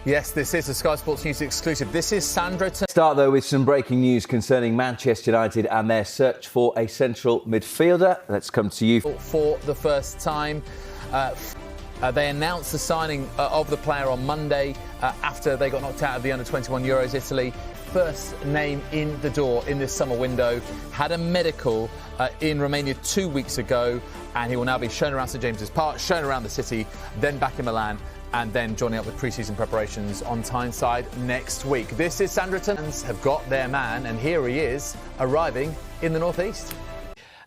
Yes, this is a Sky Sports News exclusive. This is Sandro Tonali. Start though with some breaking news concerning Manchester United and their search for a central midfielder. Let's come to you. For the first time, they announced the signing of the player on Monday after they got knocked out of the Under-21 Euros Italy. First name in the door in this summer window. Had a medical in Romania 2 weeks ago, and he will now be shown around St James's Park, shown around the city, then back in Milan, and then joining up with pre-season preparations on Tyneside next week. This is Sandro Tonali. Have got their man, and here he is, arriving in the northeast.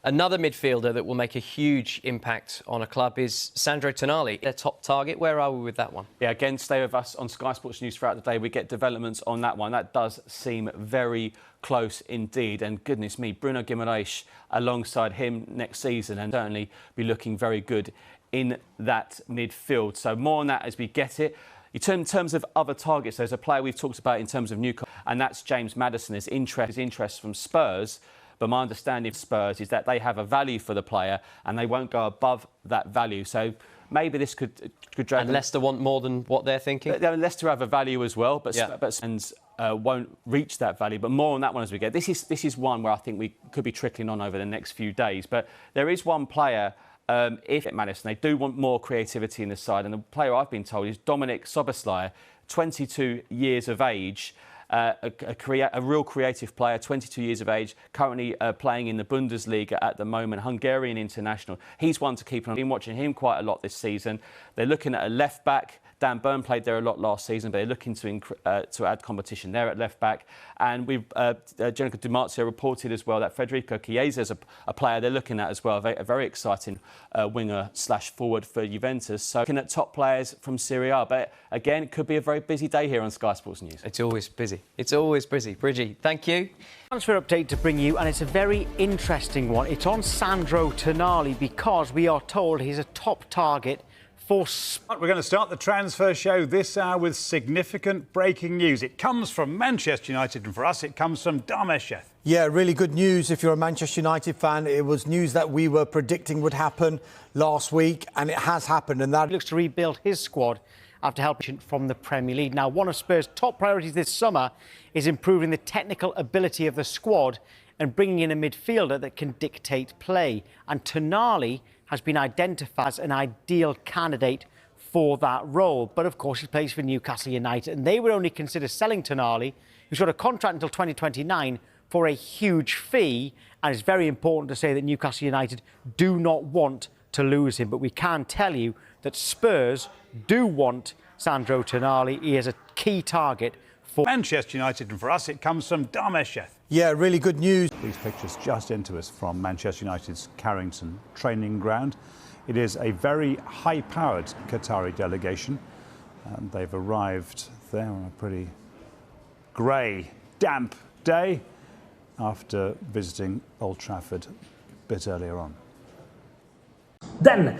Another midfielder that will make a huge impact on a club is Sandro Tonali, their top target. Where are we with that one? Yeah, again, stay with us on Sky Sports News throughout the day. We get developments on that one. That does seem very close indeed. And goodness me, Bruno Guimaraes alongside him next season, and certainly be looking very good in that midfield. So more on that as we get it. In terms of other targets, there's a player we've talked about in terms of Newcastle, and that's James Maddison. His interest from Spurs. But my understanding of Spurs is that they have a value for the player and they won't go above that value. So maybe this could drag. And Leicester want more than what they're thinking? Leicester have a value as well, but Spurs won't reach that value. But more on that one as we get. This is one where I think we could be trickling on over the next few days. But there is one player, if at Maddison, they do want more creativity in the side. And the player I've been told is Dominik Szoboszlai, 22 years of age. A real creative player, 22 years of age, currently playing in the Bundesliga at the moment, Hungarian international. He's one to keep an eye on. I've been watching him quite a lot this season. They're looking at a left back. Dan Burn played there a lot last season, but they're looking to add competition there at left back. And Jennifer Di Marzio reported as well that Federico Chiesa is a player they're looking at as well, a very exciting winger/forward for Juventus. So looking at top players from Serie A. But again, it could be a very busy day here on Sky Sports News. It's always busy. It's always busy. Bridgie, thank you. Transfer update to bring you, and it's a very interesting one. It's on Sandro Tonali because we are told he's a top target. We're going to start the transfer show this hour with significant breaking news. It comes from Manchester United, and for us it comes from Dharmesh. Yeah, really good news if you're a Manchester United fan. It was news that we were predicting would happen last week, and it has happened. And that looks to rebuild his squad after helping from the Premier League. Now, one of Spurs' top priorities this summer is improving the technical ability of the squad and bringing in a midfielder that can dictate play. And Tonali has been identified as an ideal candidate for that role. But of course, he plays for Newcastle United, and they would only consider selling Tonali, who's got a contract until 2029, for a huge fee. And it's very important to say that Newcastle United do not want to lose him. But we can tell you that Spurs do want Sandro Tonali. He is a key target for Manchester United, and for us it comes from Dharmesh. Yeah, really good news. These pictures just into us from Manchester United's Carrington training ground. It is a very high-powered Qatari delegation, and they've arrived there on a pretty grey, damp day after visiting Old Trafford a bit earlier on. Then,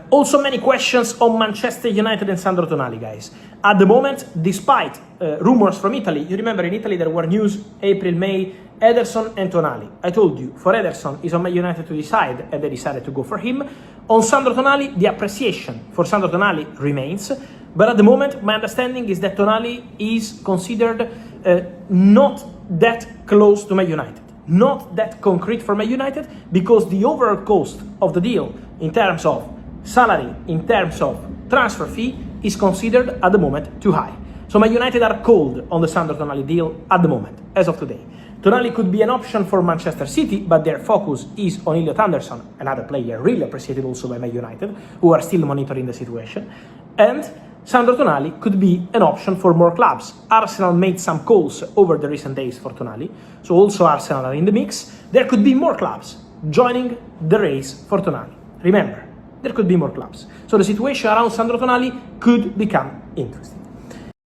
also many questions on Manchester United and Sandro Tonali, guys. At the moment, despite rumours from Italy, you remember in Italy there were news April, May, Ederson and Tonali. I told you, for Ederson, it's on Man United to decide, and they decided to go for him. On Sandro Tonali, the appreciation for Sandro Tonali remains, but at the moment, my understanding is that Tonali is considered not that close to Man United. Not that concrete for Man United, because the overall cost of the deal in terms of salary, in terms of transfer fee, is considered at the moment too high. So Man United are cold on the Sandro Tonali deal at the moment, as of today. Tonali could be an option for Manchester City, but their focus is on Elliot Anderson, another player really appreciated also by Man United, who are still monitoring the situation. And Sandro Tonali could be an option for more clubs. Arsenal made some calls over the recent days for Tonali, so also Arsenal are in the mix. There could be more clubs joining the race for Tonali. Remember, there could be more clubs. So the situation around Sandro Tonali could become interesting.